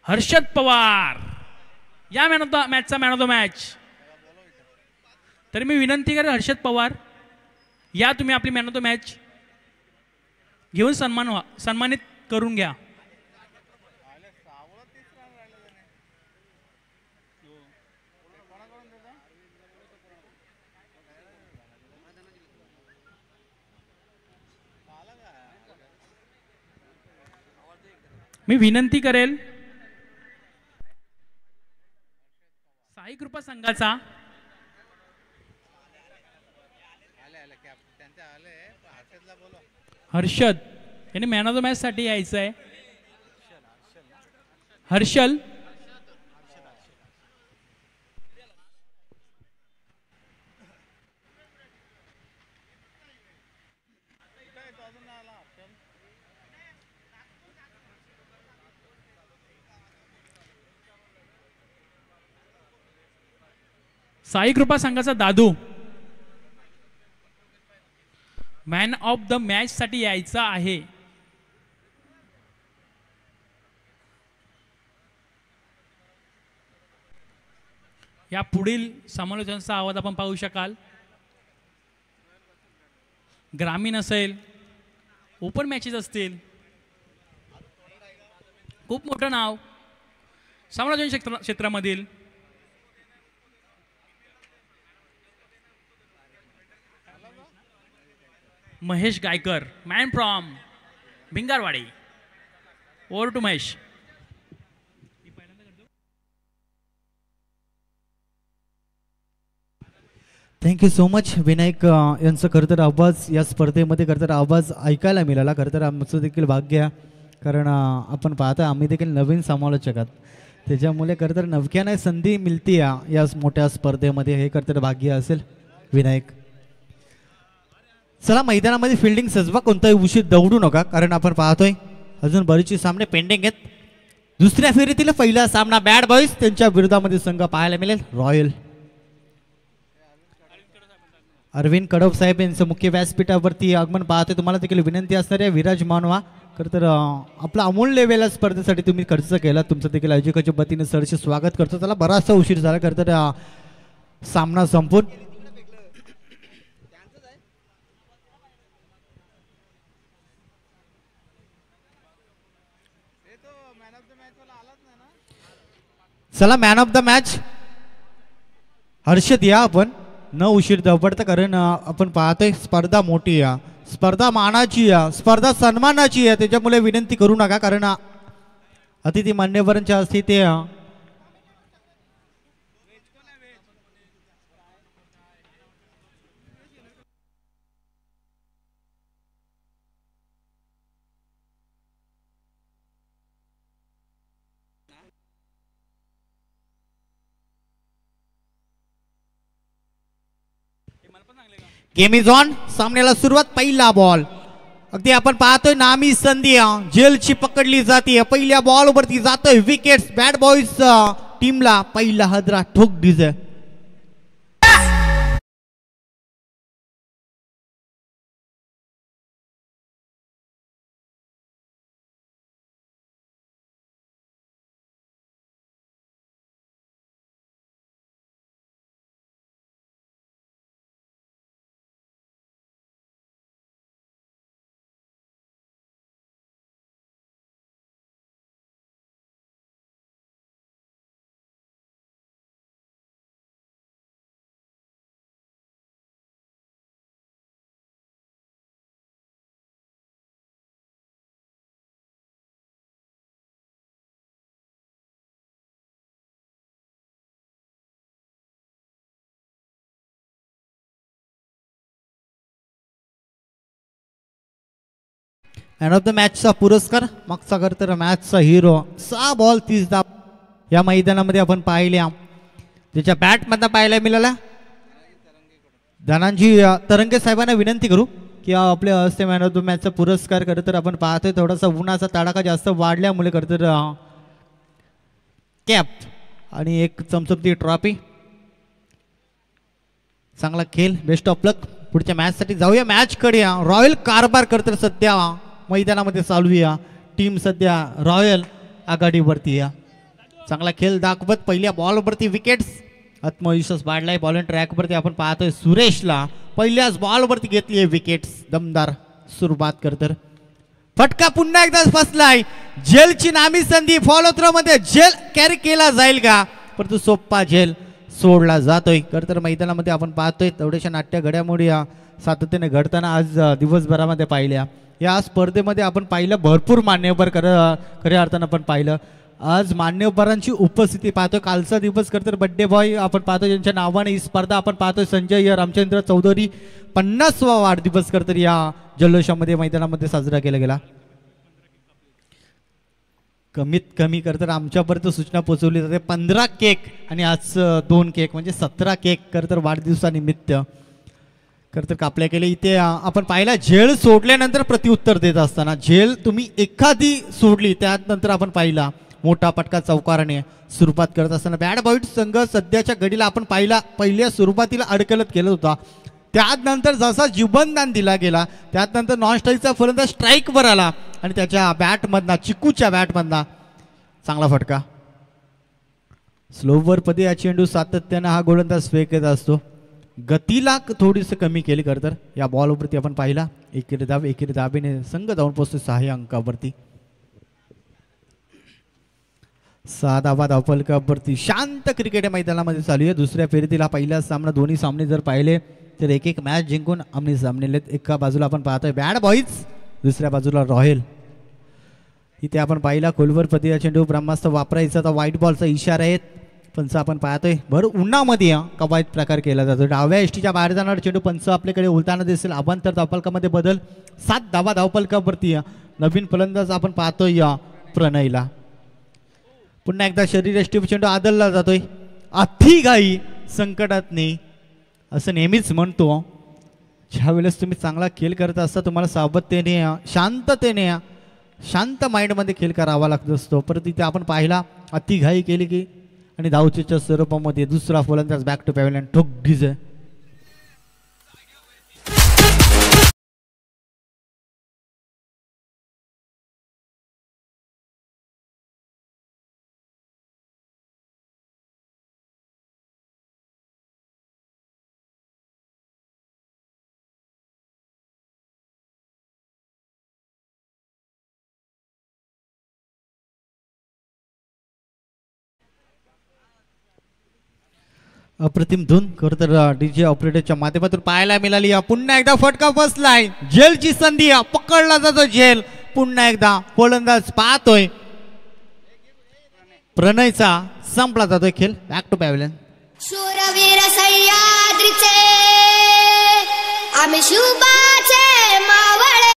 हर्षद पवार या man of the मॅचचा man of the match. तर मी विनंती करेन हर्षद पवार या तुम्ही आपली मॅन ऑफ द मॅच घेऊन सन्मानित करून घ्या. मी विनंती करेल साई कृपा संघाचा हर्षद याने मॅन ऑफ द मॅच साठी यायचं आहे. हर्षल साई कृपा संघाचा दादू मॅन ऑफ द मॅच साठी यायचा आहे. या पुढील समालोचनाचा आवाज आपण पाहू शकाल. ग्रामीण असेल ओपन मॅचेस असतील खूप मोठं नाव समालोचन क्षेत्रामधील Mahesh Gaykar man from Bhingarwadi. Over to Mahesh. Thank you so much Vinayak यांचं खरं तर आवाज या स्पर्धेमध्ये खरं तर आवाज ऐकायला मिळाला. खरं तर आमचं देखील भाग्य आहे कारण आपण पाहता आम्ही देखील नवीन समालोचक आहात त्याच्यामुळे खरं तर नवक्याने संधी मिळते या मोठ्या स्पर्धेमध्ये हे खरं तर भाग्य असेल विनायक. चला मैदानामध्ये फिल्डिंग सजवा कोणताही उशीर दौडू नका कारण आपण पाहतोय अजून बरेचसे सामने पेंडिंग आहेत. दुसऱ्या फेरीतील पहिला सामना बॅड बॉईज त्यांच्या विरोधामध्ये संघ पाहायला मिळेल रॉयल. अरविंद कडव साहेब यांचं मुख्य व्यासपीठावरती आगमन पाहतोय. तुम्हाला देखील विनंती असणार आहे विराज मानवा खरं तर आपला अमूल्य वेळ स्पर्धेसाठी तुम्ही खर्च केला तुमचं देखील आयोजकाच्या वतीने सरचे स्वागत करतो. त्याला बराचसा उशीर झाला खरं तर सामना संपून. चला man of the match Harshad या आपण न उशीर दवडता कारण आपण पाहतोय स्पर्धा मोठी या स्पर्धा मानाची या स्पर्धा सन्मानाची आहे त्याच्यामुळे विनंती करू नका कारण अतिथी मान्यवरांच्या हस्ते ते गेम इज ऑन. सामन्याला सुरुवात. पहिला बॉल अगदी आपण पाहतोय नामी संधी जेलची पकडली जाते. पहिल्या बॉल वरती जातोय विकेट्स. बॅड बॉईज टीमला पहिला हदरा ठोक डिझे. मॅन ऑफ द मॅचचा पुरस्कार मागचा खरं तर मॅचचा हिरो 6 बॉल 30 धावा या मैदानामध्ये आपण पाहिल्या. त्याच्या बॅटमधनं पाहायला मिळाला. धनांजी तरंगे साहेबांना विनंती करू की आपल्या हस्ते मॅन ऑफ द मॅचचा पुरस्कार खरं तर आपण पाहतोय थोडासा उन्हाचा तडाखा जास्त वाढल्यामुळे खरं तर कॅप आणि एक चमचमती ट्रॉफी. चांगला खेळ. बेस्ट ऑफ लक. पुढच्या मॅचसाठी जाऊया मॅचकडे. रॉयल कारभार करत सध्या मैदानामध्ये चालू या. टीम सध्या रॉयल आघाडीवरती या. चांगला खेळ दाखवत पहिल्या बॉलवरती विकेट्स. आत्मविश्वास वाढलाय. बॉलिंग ट्रॅकवरती आपण पाहतोय सुरेशला पहिल्याच बॉलवरती घेतली आहे विकेट्स. दमदार सुरुवात करतर. फटका पुन्हा एकदा फसलाय. झेलची नामी संधी. फॉलो थ्रो मध्ये झेल कॅरी केला जाईल का, परंतु सोप्पा झेल सोडला जातोय. तर मैदानामध्ये आपण पाहतोय तेवढ्याशा नाट्य घडामोडी सातत्याने घडताना आज दिवसभरामध्ये पाहिल्या. या स्पर्धेमध्ये आपण पाहिलं भरपूर मान्यवर खऱ्या अर्थानं आपण पाहिलं. आज मान्यवरांची उपस्थिती पाहतोय. कालचा दिवस तर बड्डे बॉय आपण पाहतोय ज्यांच्या नावाने ही स्पर्धा आपण पाहतोय. संजय रामचंद्र चौधरी 50वा वाढदिवस तर या जल्लोषामध्ये मैदानामध्ये साजरा केला गेला. कमीत कमी तर आमच्यापर्यंत सूचना पोहोचवली जाते 15 केक आणि आज 2 केक म्हणजे 17 केक तर वाढदिवसानिमित्त तर कापल्या गेले. इथे आपण पाहिला झेल सोडल्यानंतर प्रत्युत्तर देत असताना झेल तुम्ही एखादी सोडली त्यानंतर आपण पाहिला मोठा पटका चौकाराने सुरुवात करत असताना बॅड बॉईट संघ सध्याच्या घडीला आपण पाहिला पहिल्या सुरुवातीला अडकलत केला होता. त्यानंतर जसा जीवनदान दिला गेला त्यानंतर नॉन स्ट्राईकचा फलंदाज स्ट्राईकवर आला आणि त्याच्या बॅटमधना चिकूच्या बॅटमधना चांगला फटका. स्लोवर पदी या चेंडू सातत्यानं हा गोलंदाज फेकत असतो. गतीला थोडीशी कमी केली तर या बॉलवरती आपण पाहिला एकेरी दाबीने संघ जाऊन पोहोचतो 6 अंकावरती. 6 धावा धावफलकावरती शांत क्रिकेट मैदानामध्ये चालू आहे. दुसऱ्या फेरीतील हा पहिला सामना दोन्ही सामने जर पाहिले तर एक मॅच जिंकून आमने सामने एका बाजूला आपण पाहतोय बॅड बॉईज, दुसऱ्या बाजूला रॉयल. इथे आपण पाहिला खोलवरपती या चेंडू ब्रह्मास्त्र वापरायचा तर व्हाईट बॉलचा इशारा आहे. पंच आपण पाहतोय भर उन्हामध्ये कवायत प्रकार केला जातो. डाव्या एसटीच्या बाहेर जाणार चेंडू पंच आपल्याकडे उलताना दिसेल. अभांतर धावफलकामध्ये बदल 7 धावा धावफलकावरती नवीन फलंदाज आपण पाहतोय प्रणयला. पुन्हा एकदा शरीरयष्टी चेंडू आदलला जातोय. अतिघाई संकटात नाही असं नेहमीच म्हणतो. ज्यावेळेस तुम्ही चांगला खेळ करत असता तुम्हाला सावधतेने शांततेने शांत माइंडमध्ये खेळ करावा लागत असतो. परत इथे आपण पाहिला अतिघाई केली की आणि धावचीच्या स्वरूपामध्ये दुसरा फलंदाज बॅक टू पॅव्हलियन ठोक डीजे. अप्रतिम धून खरं तर डीजे ऑपरेटरच्या माध्यमातून पाहायला मिळाली. पुन्हा एकदा फटका बसलाय. झेलची संधी पकडला जातो झेल. पुन्हा एकदा फलंदाज पाहतोय प्रणयचा संपला जातोय खेळ. Back to pavilion. शूरवीर सह्याद्रीचे आम्ही शुभाचे मावळे.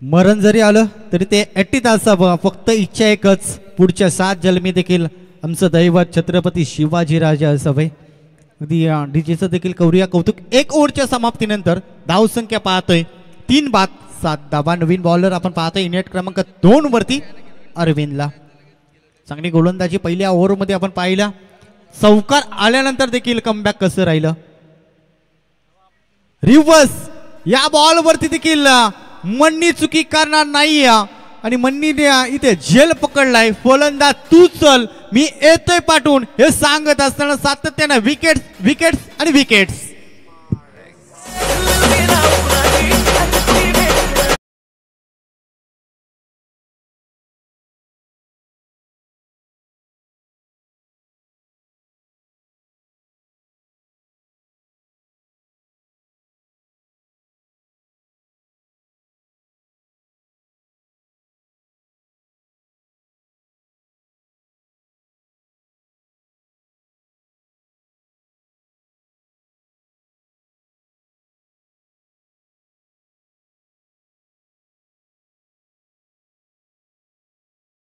मरण जरी आलं तरी ते 80 असावं. फक्त इच्छा एकच पुढच्या 7 जन्मी देखील आमचं दैवत छत्रपती शिवाजीराजे असावे. अगदी डीजेचं देखील कौतुक. 1 ओव्हरच्या समाप्तीनंतर धावसंख्या पाहतोय 3 बाद 7 धावा. नवीन बॉलर आपण पाहतोय नेट क्रमांक 2 वरती अरविंदला. चांगली गोलंदाजी पहिल्या ओव्हरमध्ये आपण पाहिला. चौकार आल्यानंतर देखील कमबॅक कसं राहिलं. रिव्हर्स या बॉलवरती देखील मन्नी चुकी करणार नाही आणि मन्नीने इथे झेल पकडलाय. फलंदाज तू चल मी येतोय पाठवून हे सांगत असताना सातत्याने विकेट्स आणि विकेट्स.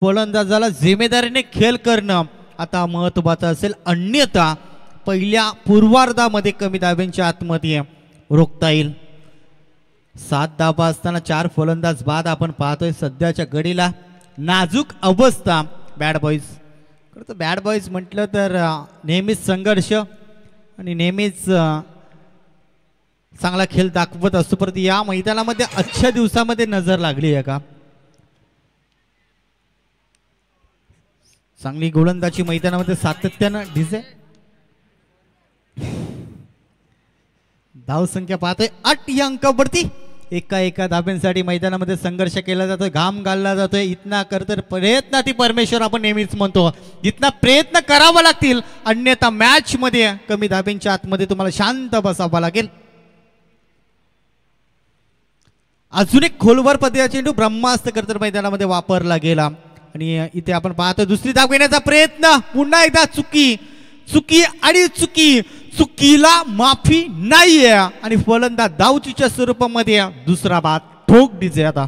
फलंदाजाला जिम्मेदारीने खेळ करणं आता महत्त्वाचं असेल, अन्यथा पहिल्या पूर्वार्धामध्ये कमी धाब्यांच्या आतमध्ये रोखता येईल. 7 धाबा असताना 4 फलंदाज बाद आपण पाहतोय. सध्याच्या घडीला नाजूक अवस्था बॅड बॉईज. खरं बॅड बॉईज म्हटलं तर नेहमीच संघर्ष आणि नेहमीच चांगला खेळ दाखवत असतो, परंतु या मैदानामध्ये आजच्या दिवसामध्ये नजर लागली आहे का? चांगली गोलंदाजी मैदानामध्ये सातत्यानं दिसे. धाव संख्या पाहतोय 8 या अंकावरती. एका धाब्यांसाठी मैदानामध्ये संघर्ष केला जातोय, घाम घालला जातोय. इतना करतर प्रयत्नाती परमेश्वर आपण नेहमीच म्हणतो, इतना प्रयत्न करावा लागतील, अन्यथा मॅच मध्ये कमी धाब्यांच्या आतमध्ये तुम्हाला शांत बसावं लागेल. अजून एक खोलवर पद्धतीचा चेंडू ब्रह्मास्त्र करतर मैदानामध्ये वापरला गेला आणि इथे आपण पाहतो दुसरी धाव घेण्याचा प्रयत्न. पुन्हा एकदा चुकी आणि चुकीला माफी नाहीये आणि फलंदाज धावचीच्या स्वरूपामध्ये दुसरा बाद ठोक डीजे. आता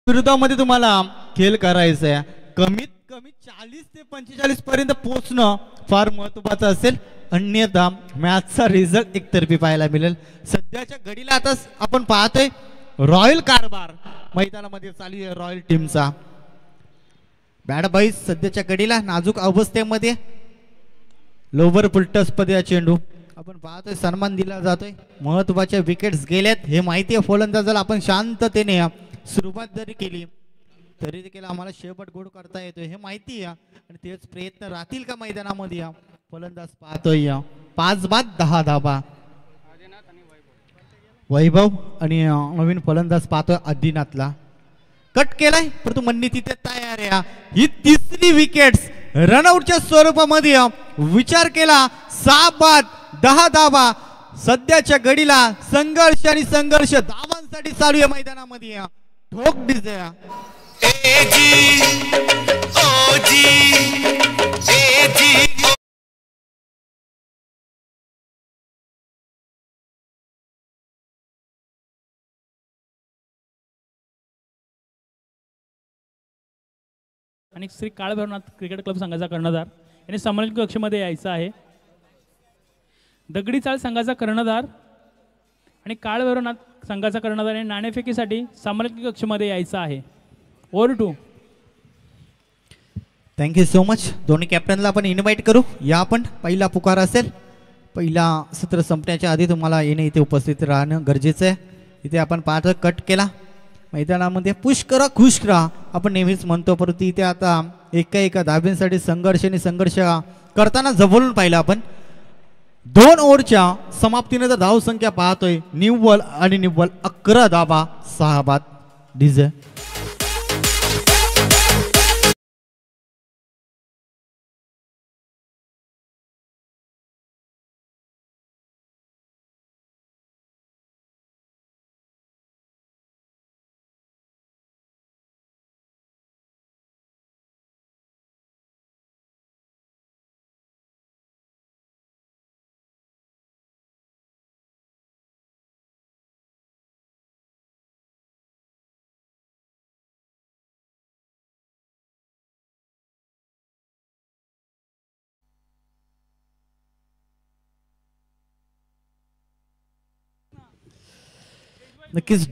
विरोधामध्ये तुम्हाला खेळ करायचा आहे, कमीत कमी 40 ते 45 पर्यंत पोहोचणं फार महत्त्वाचं असेल, अन्यथा मॅचचा रिझल्ट एकतर्फी पाहायला मिळेल. सध्याच्या घडीला आता आपण पाहतोय रॉयल कारभार मैदानामध्ये चालू आहे रॉयल टीमचा. बॅड बॉईज सध्याच्या घडीला नाजूक अवस्थेमध्ये. लोवर पुलटस पदे चेंडू आपण पाहतोय, सन्मान दिला जातोय. महत्त्वाच्या विकेट्स गेल्यात हे माहिती आहे फलंदाजाला. आपण शांततेने सुरुवात जरी केली तरी देखील आम्हाला शेवट गोड करता येतो हे माहिती आहे आणि तेच प्रयत्न राहतील का मैदानामध्ये. फलंदाज पाहतोय 5 बाद 10 धाबा. वैभव आणि नवीन फलंदाज पाहतोय आदिनाथला. कट केलाय परंतु मन्नी तिथे तयार आहे. ही तिसरी विकेट्स रनआउटच्या स्वरूपामध्ये. विचार केला 6 बाद 10 धाबा. सध्याच्या घडीला संघर्ष आणि संघर्ष धावांसाठी चालू आहे मैदानामध्ये. ठोक डीजे. आणि श्री काळभैरवनाथ क्रिकेट क्लब संघाचा कर्णधार याने समालोचक कक्षेमध्ये यायचं आहे. दगडी चाळ संघाचा कर्णधार आणि काळभैरवनाथ संघाचा कर्णधार आणि नाणेफेकीसाठी समालोचक कक्षेमध्ये यायचं आहे. Over to. Thank you so much. दोन्ही कॅप्टनला आपण इन्व्हाइट करू. या आपण पहिला पुकार असेल, पहिला सत्र संपण्याच्या आधी तुम्हाला येणे इथे उपस्थित राहणं गरजेचं आहे. इथे आपण पाहतो कट केला मैदानामध्ये. पुश करा खुश करा आपण नेहमीच म्हणतो, परंतु इथे आता एका धाब्यांसाठी संघर्ष आणि संघर्ष करताना जवळून पाहिलं आपण. 2 ओव्हरच्या समाप्तीनंतर धाव संख्या पाहतोय निव्वळ 11 धाबा 6 बाद. डीजे. नक्कीच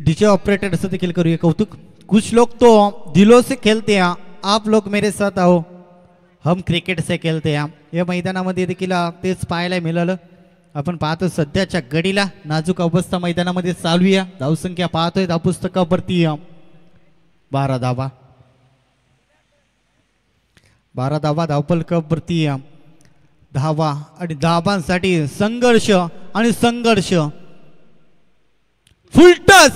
डीजे ऑपरेटर असं देखील करूया कौतुक. कुछ लोग तो दिलों से खेलते हैं, आप लोग मेरे साथ आओ, हम क्रिकेट से खेलते हैं. या मैदानामध्ये देखील तेच पाहायला मिळालं. आपण पाहतो सध्याच्या घडीला नाजूक अवस्था मैदानामध्ये चालू आहे. धावसंख्या पाहतोय धावपुस्तकावरती 12 धावा. 12 धावा धावफलकावरती धावा आणि धावांसाठी संघर्ष आणि संघर्ष. फुलटस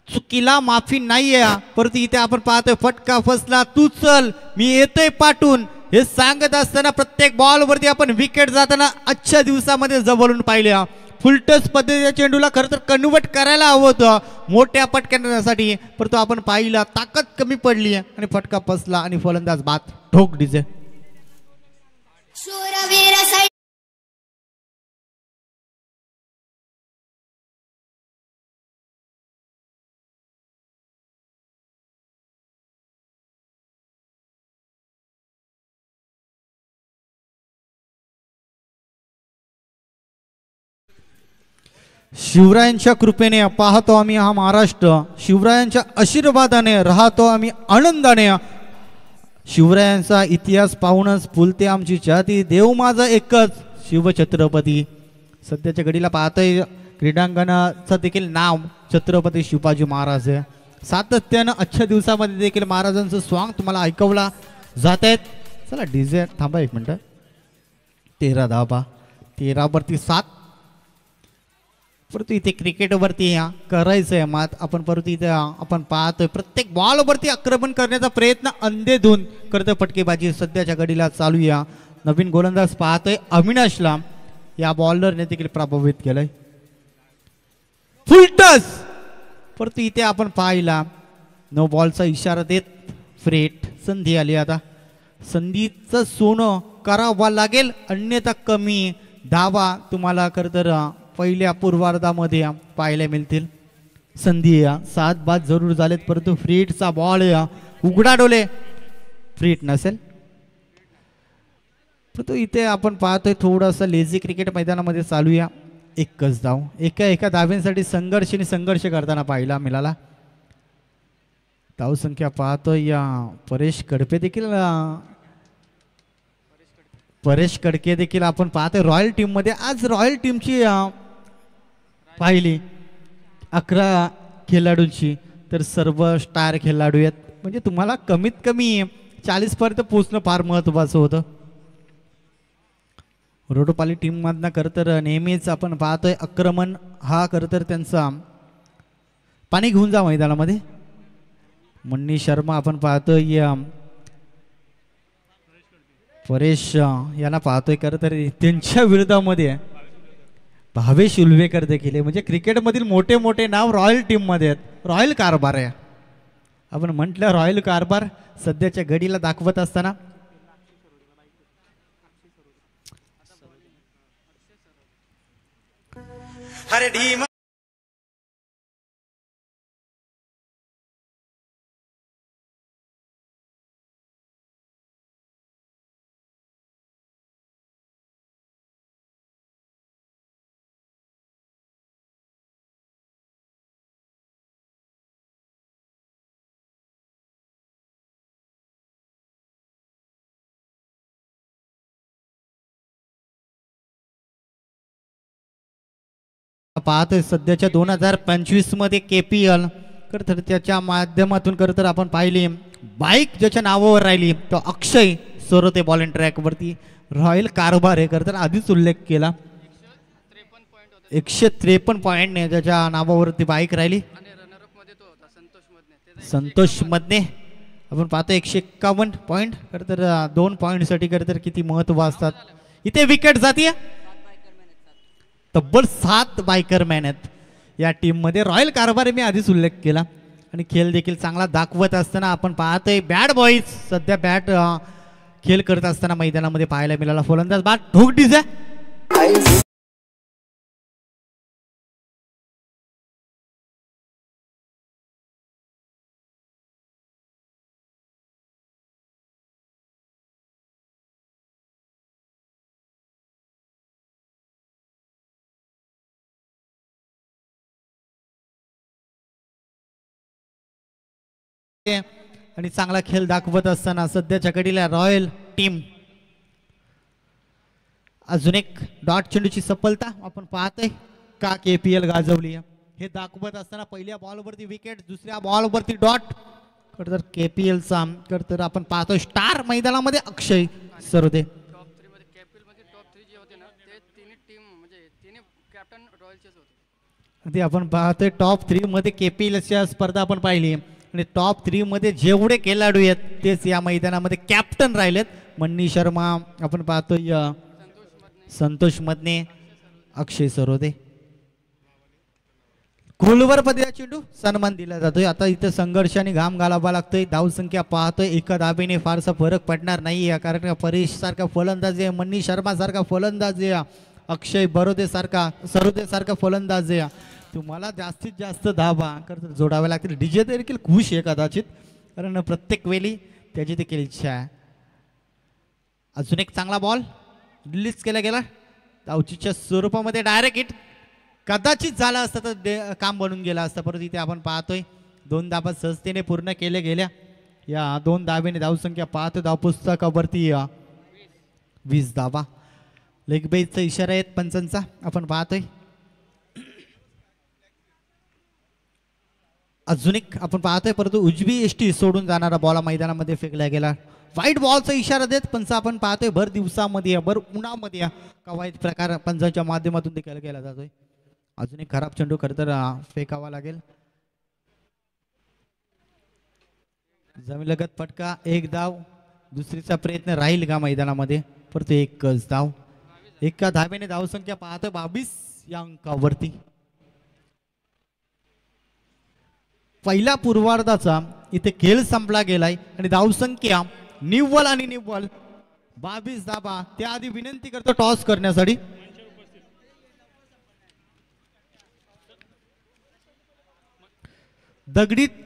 चुकीला माफी नाहीये. परंतु इथे आपण पाहतोय फटका फसला, तू चल मी येतोय पाठून, हे सांगत असताना प्रत्येक बॉल वरती आपण विकेट जाताना आजच्या दिवसामध्ये जवळून पाहिले. फुलटस पद्धतीच्या चेंडूला खरं तर कन्वर्ट करायला हवं होतं मोठ्या फटक्यासाठी, परंतु आपण पाहिलं ताकद कमी पडली आणि फटका फसला आणि फलंदाज बाद. ठोक डीजे. शूरवीर सैन्य शिवरायांच्या कृपेने पाहतो आम्ही हा महाराष्ट्र, शिवरायांच्या आशीर्वादाने राहतो आम्ही आनंदाने. शिवरायांचा इतिहास पाहूनच फुलते आमची छाती, देव माझा एकच शिवछत्रपती. सध्याच्या घडीला पाहतोय क्रीडांगणाचं देखील नाव छत्रपती शिवाजी महाराज आहे. सातत्यानं आजच्या दिवसामध्ये देखील महाराजांचं सॉन्ग तुम्हाला ऐकवला जात आहेत. चला डीजे थांबा एक मिनटं. 13 धावा, 13 वरती 7. परंतु इथे क्रिकेटवरती करायचं आहे मात आपण, परंतु इथे आपण पाहतोय प्रत्येक बॉलवरती आक्रमण करण्याचा प्रयत्न अंधेधून करतोय फटकेबाजी सध्याच्या घडीला चालू या. नवीन गोलंदाज पाहतोय अविनाशला, या बॉलरने देखील प्रभावित केलंय. फुलटस, परंतु इथे आपण पाहिला नो बॉलचा इशारा देत फ्रेट. संधी आली, आता संधीचं सोनं करावं लागेल, अन्यथा कमी धावा तुम्हाला खरं तर पहिल्या पूर्वार्धामध्ये पाहायला मिळतील. संधी 7 बाद जरूर झालेत, परंतु फ्रीटचा बॉल उघडा डोले फ्रीट नसेल. परंतु इथे आपण पाहतोय थोडंसं लेझी क्रिकेट मैदानामध्ये चालू या. एकच धाव, एका धाव्यांसाठी संघर्ष करताना पाहायला मिळाला. धावसंख्या पाहतोय या परेश कडके देखील आपण पाहतोय रॉयल टीम मध्ये. आज रॉयल टीमची पाहिली 11 खेळाडूंची, तर सर्व स्टार खेळाडू आहेत. म्हणजे तुम्हाला कमीत कमी 40 पर्यंत पोहोचणं फार महत्वाचं होतं. रोडोपाली टीम मधनं खरं तर नेहमीच आपण पाहतोय आक्रमण हा खरं तर त्यांचा. पाणी घेऊन जा मैदानामध्ये. मन्नी शर्मा आपण पाहतोय, परेश यांना पाहतोय खरं तर त्यांच्या विरोधामध्ये भावेश उल्वेकर देखील. म्हणजे क्रिकेटमधील मोठे मोठे नाव रॉयल टीम मध्ये आहेत. रॉयल कारभार आहे आपण म्हटलं, रॉयल कारभार सध्याच्या घडीला दाखवत असताना पाहतोय सध्याच्या 2025 मध्ये KPL तर त्याच्या माध्यमातून खरं तर आपण पाहिली बाईक ज्याच्या नावावर राहिली तो अक्षय सरोते बॉलिंग ट्रॅक वरती रॉयल कारभार हे खरं तर आधीच उल्लेख केला. 153 पॉईंटने ज्याच्या नावावरती बाईक राहिली. संतोष मधने आपण पाहतो 151 पॉईंट. खरं तर 2 पॉईंटसाठी खरं तर किती महत्व असतात. इथे विकेट जाते, तब्बल 7 बायकर मॅन आहेत या टीम मध्ये. रॉयल कारभार मी आधीच उल्लेख केला आणि खेळ देखील चांगला दाखवत असताना आपण पाहतोय बॅट बॉईज सध्या बॅट खेळ करत असताना मैदानामध्ये पाहायला मिळाला. फलंदाज बाद ठोक डीजे. आणि चांगला खेळ दाखवत असताना सध्याच्या घडीला रॉयल टीम अजून एक डॉट चेंडूची सफलता आपण पाहतोय का KPL गाजवली हे दाखवत असताना पहिल्या बॉलवरती विकेट, दुसऱ्या बॉलवरती डॉट. तर KPL चा तर आपण पाहतोय स्टार मैदानामध्ये अक्षय सरोदे. टॉप 3 मध्ये KPL मध्ये टॉप 3 जे होते ना ते तिन्ही टीम म्हणजे तिन्ही कॅप्टन रॉयलचेच होते. ते आपण पाहतोय टॉप 3 मध्ये केपीएलच्या स्पर्धा आपण पाहिली आणि टॉप 3 मध्ये जेवढे खेळाडू आहेत तेच या मैदानामध्ये कॅप्टन राहिलेत। मन्नी शर्मा आपण पाहतोय, संतोष मदने, अक्षय सरोदे। गोलवर पदया चेंडू सन्मान दिला जातोय। आता इथे संघर्षाने घाम घालावा लागतोय। धावसंख्या पाहतोय एका धाबेने फारसा फरक पडणार नाही या कारण परेश सारखा फलंदाज आहे, मन्नी शर्मा सारखा फलंदाज आहे, अक्षय सरोदे सारखा फलंदाज आहे। तुम्हाला जास्तीत जास्त धावा जोडाव्या लागतील। डीजे देखील खुश आहे कदाचित कारण प्रत्येक वेळी त्याची देखील इच्छा आहे। अजून एक चांगला बॉल रिलीज केला गेला धावचीच्या स्वरूपामध्ये, डायरेक्ट हिट कदाचित झाला असता तर काम बनून गेला असता, परंतु इथे आपण पाहतोय 2 धाबा सहजतेने पूर्ण केल्या गेल्या। या 2 धाबेने धावसंख्या पाहतो धावपुस्तकावरती 20 धाबा। लेग बेसचा इशारा आहेत पंचांचा आपण पाहतोय। अजून एक आपण पाहतोय परंतु उजवी एसटी सोडून जाणारा बॉल मैदानामध्ये फेकला गेला। व्हाईट बॉलचा इशारा देत पंच आपण पाहतोय भर दिवसामध्ये भर उन्हामध्ये कवायत प्रकार पंचांच्या माध्यमातून देखील केला जातोय। अजून एक खराब चेंडू खरं तर फेकावा लागेल। जमीलगत फटका, 1 धाव। दुसरीचा प्रयत्न राहील का मैदानामध्ये, परंतु 1च धाव। एका धावेने धावसंख्या पाहतोय 22 या अंकावरती। पहिल्या पूर्वार्धाचा इथे खेळ संपला गेलाय आणि धावसंख्या निव्वळ आणि निव्वळ 22 धाबा। त्याआधी विनंती करतो टॉस करण्यासाठी। दगडीत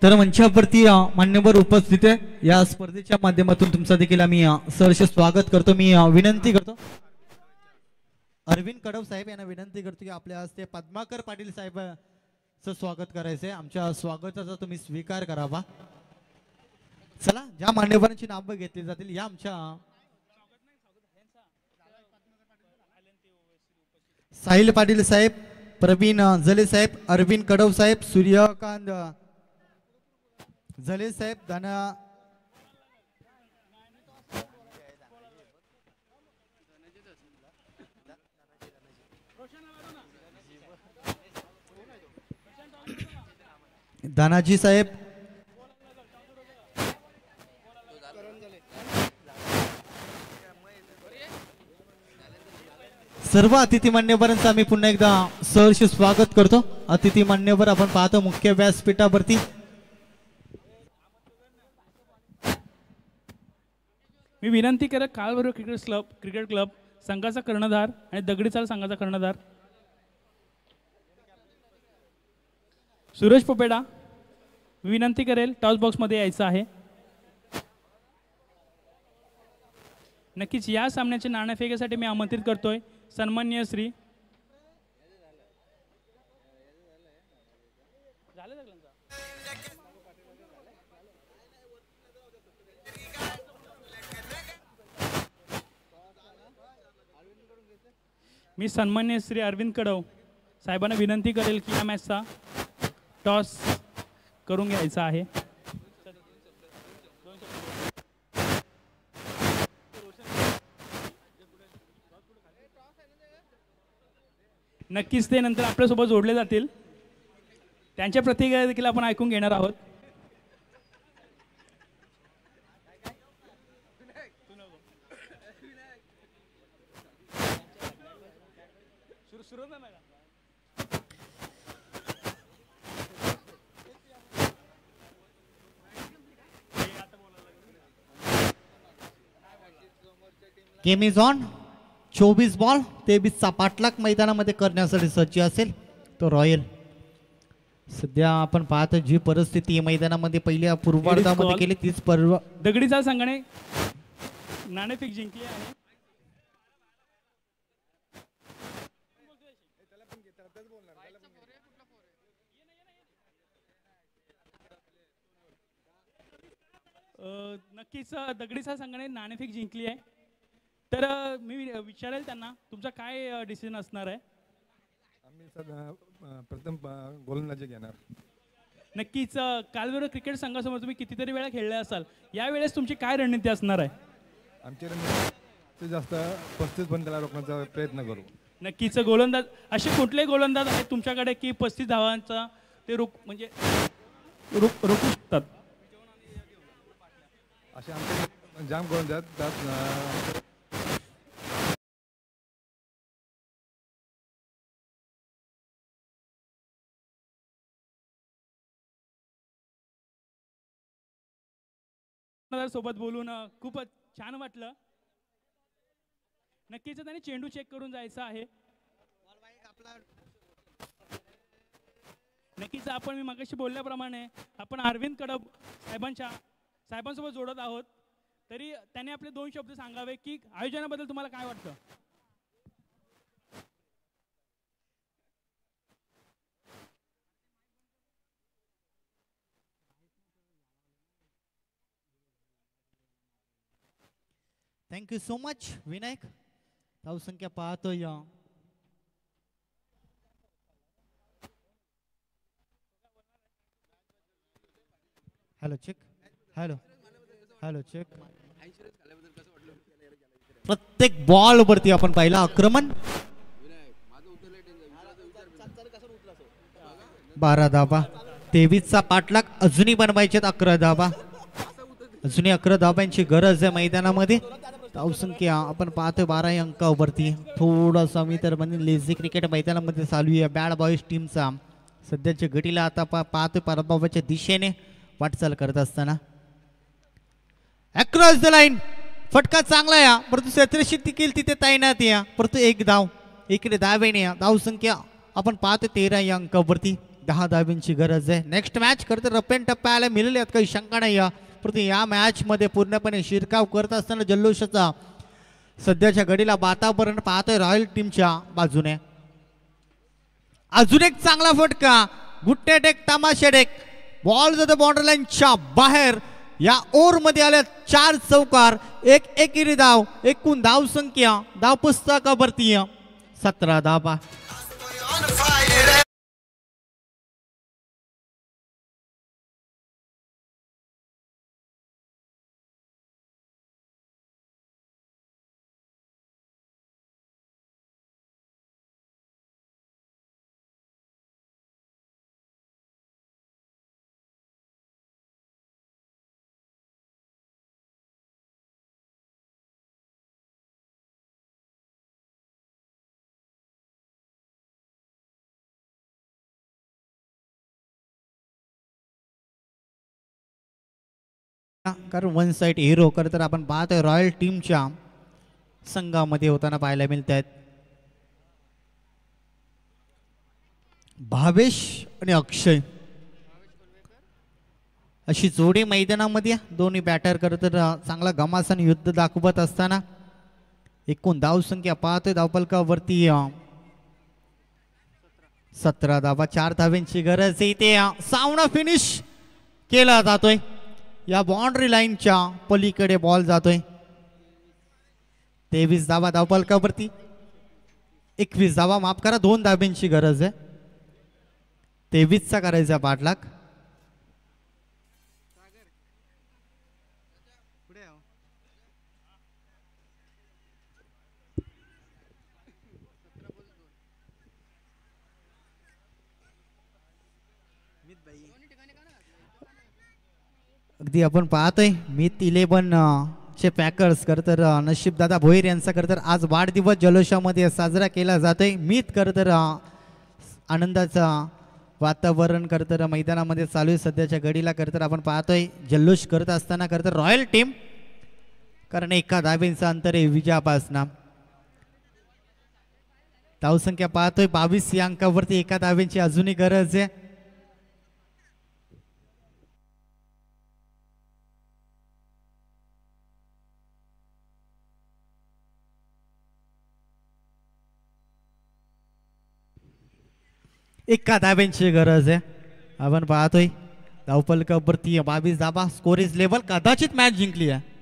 तर मंचावरती मान्यवर उपस्थित आहे या स्पर्धेच्या माध्यमातून तुमचा देखील आम्ही सहर्ष स्वागत करतो। मी विनंती करतो अरविंद कडव साहेब यांना विनंती करतो की आपल्या हस्ते पद्माकर पाटील साहेबांचं स्वागत करायचंय। आमच्या स्वागताचा तुम्ही स्वीकार करावा। चला ज्या मान्यवरांची नावं घेतली जातील या आमच्या साहिल पाटील साहेब, प्रवीण जले साहेब, अरविंद कडव साहेब, सूर्यकांत जले साहेब, दानाजी साहेब, सर्व अतिथी मान्यवरांचं आम्ही पुन्हा एकदा सहर्ष स्वागत करतो। अतिथी मान्यवर आपण पाहतो मुख्य व्यासपीठावरती। मी विनंती करत काळभैरव क्रिकेट क्लब संघाचा कर्णधार आणि दगडीचाल संघाचा कर्णधार सुरेश पोपेडा विनंती करेल टॉस बॉक्समध्ये यायचं आहे। नक्कीच या सामन्याच्या नाणेफेकीसाठी मी आमंत्रित करतोय सन्माननीय श्री मी सन्माननीय श्री अरविंद कडव साहेबांना विनंती करेल की या मॅचचा टॉस करून घ्यायचा आहे। नक्कीच ते नंतर आपल्यासोबत जोडले जातील, त्यांच्या प्रतिक्रिया देखील आपण ऐकून घेणार आहोत। Game is on. 24 बॉल 23चा पाठलाग मैदानामध्ये करण्यासाठी सज्ज असेल तो रॉयल। सध्या आपण पाहतो जी परिस्थिती मैदानामध्ये पहिल्या पूर्वार्धामध्ये केली तीच दगडीचाल संघाने नाणेफेक जिंकली आहे। नक्कीच दगडीचाल संघाने नाणेफेक जिंकली आहे। तर मी विचारेल त्यांना तुमचा काय डिसिजन असणार आहे? आम्ही प्रथम गोलंदाजी घेणार। नक्कीच कालवेर क्रिकेट संघासमोर तुम्ही कितीतरी वेळा खेळले असाल, यावेळेस तुमची काय रणनीती असणार आहे? आमच्या रणनीती जास्त 35 बंद करायला रोखण्याचा प्रयत्न करू. नक्कीच गोलंदाज असे कुठले गोलंदाज आहेत तुमच्याकडे की 35 धावांचा ते म्हणजे रोखू शकतात? असे आमचे जाम गोलंदाज त्यात सोबत बोलून खूपच छान वाटलं. नक्कीच त्याने चेंडू चेक करून जायचं आहे. नक्कीच आपण मी मगाशी बोलल्याप्रमाणे आपण अरविंद कडब साहेबांसोबत जोडत आहोत. तरी त्याने आपले 2 शब्द सांगावे की आयोजनाबद्दल तुम्हाला काय वाटतं? Thank you so much Vinayak. धावसंख्या पाहतोय हॅलो चेक. Hello check. प्रत्येक बॉल वरती आपण पाहिलं आक्रमण. 12 धाबा 23चा पाठलाग अजूनही बनवायचे 11 धाबा. अजूनही 11 धाबांची गरज आहे मैदानामध्ये. धावसंख्या आपण पाहतोय 12 अंकावरती. थोडासा मी तर म्हणजे लेझी क्रिकेट मैदानामध्ये चालू आहे बॅड बॉयज टीमचा. सध्याच्या घडीला आता पाहतोय पराभवाच्या दिशेने वाटचाल करत असताना अक्रॉस द लाईन फटका चांगला या परंतु 17 देखील तिथे तैनात या परंतु 1 धाव इकडे धावेने या. धावसंख्या आपण पाहतोय 13 अंकावरती. 10 धाव्यांची गरज आहे. नेक्स्ट मॅच करते रपेन टप्प्याला मिळेल यात काही शंका नाही या. परंतु या मॅच मध्ये पूर्णपणे शिरकाव करत असताना जल्लोषाचा सध्याच्या घडीला वातावरण पाहतोय रॉयल टीमच्या बाजूने. अजून एक चांगला फटका गुट्टे टेक तमाशे टेक बॉल जातो बाउंड्री लाईनच्या बाहेर. या ओव्हर मध्ये आल्या 4 चौकार 1 एकेरी धाव. एकूण धाव संख्या धाव पुस्तकावरती 17 धावा. कारण 1 साइड हिरो तर आपण पाहतोय रॉयल टीमच्या संघामध्ये होताना पाहायला मिळत आहेत. भावेश आणि अक्षय अशी जोडी मैदानामध्ये दोन्ही बॅटर तर चांगला घमासान युद्ध दाखवत असताना एकूण धाव संख्या पाहतोय धावफलकावरती 17 धावा. 4 धाव्यांची गरज आहे. इथे सामना फिनिश केला जातोय. या बाउंड्री लाईनच्या पलीकडे बॉल जातोय. 23 धावा धावफलकावरती. 21 धावा माफ करा 2 धाब्यांची गरज आहे. 23चा करायचा पाठलाग. अगदी आपण पाहतोय मित 11 चे पॅकर्स तर नशीब दादा भोईर यांचा तर आज वाढदिवस जल्लोषामध्ये साजरा केला जातोय. मित तर आनंदाचा वातावरण तर मैदानामध्ये चालू आहे सध्याच्या घडीला तर आपण पाहतोय जल्लोष करत असताना तर रॉयल टीम कारण 1 धावेचा अंतर आहे विजयापासना. धावसंख्या पाहतोय 22 या अंकावरती. 1 धावेची अजूनही गरज आहे. एका धाब्यांची गरज आहे. आपण पाहतोय धावफलकावरती 22 धाबा. स्कोरेज लेवल कदाचित मॅच जिंकली आहे.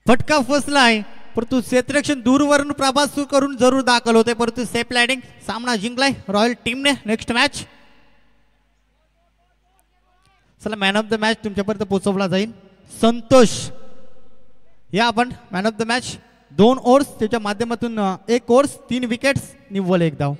फटका फसलाय परंतु क्षेत्ररक्षण दूरवरून प्रभास करून जरूर दाखल होते परंतु सेफ लँडिंग सामना जिंकलाय रॉयल टीमने नेक्स्ट मॅच चला मॅन ऑफ द मॅच तुमच्यापर्यंत पोहोचवला जाईल संतोष या आपण man of the match 2 overs त्याच्या माध्यमातून 1 ओव्हर्स 3 विकेट्स निव्वळ 1 धाव